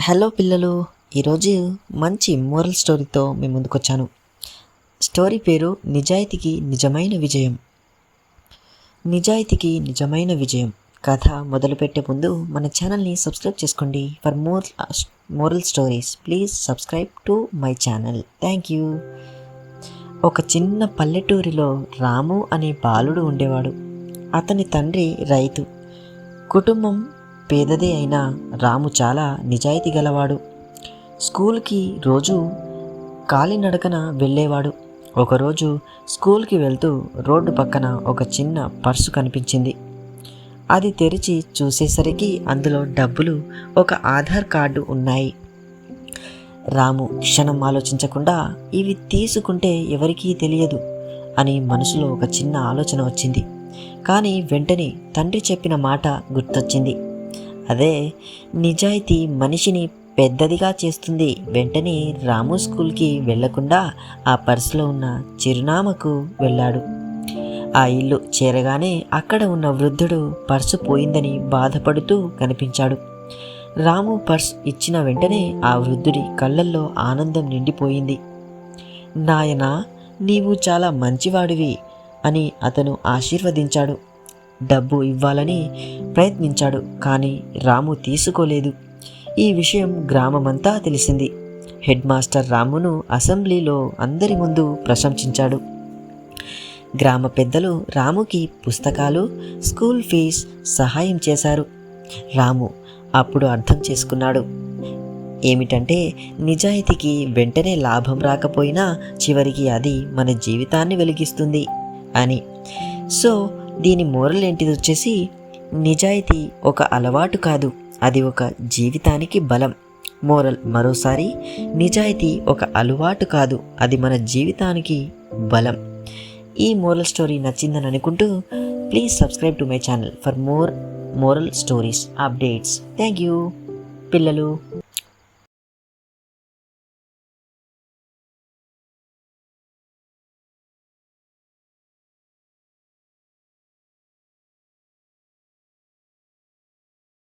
Hello పిల్లలు, ఈరోజు మంచి మోరల్ స్టోరీతో మీ ముందుకొచ్చాను. స్టోరీ పేరు నిజాయితీకి నిజమైన విజయం. నిజాయితీకి నిజమైన విజయం. కథ మొదలుపెట్టే ముందు మన ఛానల్ని సబ్స్క్రైబ్ చేసుకోండి. For more moral stories please subscribe to my channel. Thank you. ఒక చిన్న పల్లెటూరిలో రాము అనే బాలుడు ఉండేవాడు. అతని తండ్రి రైతు. కుటుంబం పేదదే అయినా రాము చాలా నిజాయితీ గలవాడు. స్కూల్కి రోజు కాలినడకన వెళ్ళేవాడు. ఒకరోజు స్కూల్కి వెళ్తూ రోడ్డు పక్కన ఒక చిన్న పర్సు కనిపించింది. అది తెరిచి చూసేసరికి అందులో డబ్బులు, ఒక ఆధార్ కార్డు ఉన్నాయి. రాము క్షణం ఆలోచించకుండా ఇవి తీసుకుంటే ఎవరికీ తెలియదు అని మనసులో ఒక చిన్న ఆలోచన వచ్చింది. కానీ వెంటనే తండ్రి చెప్పిన మాట గుర్తొచ్చింది. అదే, నిజాయితీ మనిషిని పెద్దదిగా చేస్తుంది. వెంటనే రాము స్కూల్కి వెళ్లకుండా ఆ పర్సులో ఉన్న చిరునామాకు వెళ్ళాడు. ఆ ఇల్లు చేరగానే అక్కడ ఉన్న వృద్ధుడు పర్సు పోయిందని బాధపడుతూ కనిపించాడు. రాము పర్స్ ఇచ్చిన వెంటనే ఆ వృద్ధుడి కళ్ళల్లో ఆనందం నిండిపోయింది. నాయనా, నీవు చాలా మంచివాడివి అని అతను ఆశీర్వదించాడు. డబ్బు ఇవ్వాలని ప్రయత్నించాడు, కానీ రాము తీసుకోలేదు. ఈ విషయం గ్రామమంతా తెలిసింది. హెడ్ మాస్టర్ రామును అసెంబ్లీలో అందరి ముందు ప్రశంసించాడు. గ్రామ పెద్దలు రాముకి పుస్తకాలు, స్కూల్ ఫీజ్ సహాయం చేశారు. రాము అప్పుడు అర్థం చేసుకున్నాడు. ఏమిటంటే, నిజాయితీకి వెంటనే లాభం రాకపోయినా చివరికి అది మన జీవితాన్ని వెలిగిస్తుంది అని. సో దీని మోరల్ ఏంటిది వచ్చేసి, నిజాయితీ ఒక అలవాటు కాదు, అది ఒక జీవితానికి బలం. మోరల్ మరోసారి, నిజాయితీ ఒక అలవాటు కాదు, అది మన జీవితానికి బలం. ఈ మోరల్ స్టోరీ నచ్చిందని అనుకుంటూ please subscribe to my channel for more moral stories updates. Thank you పిల్లలు.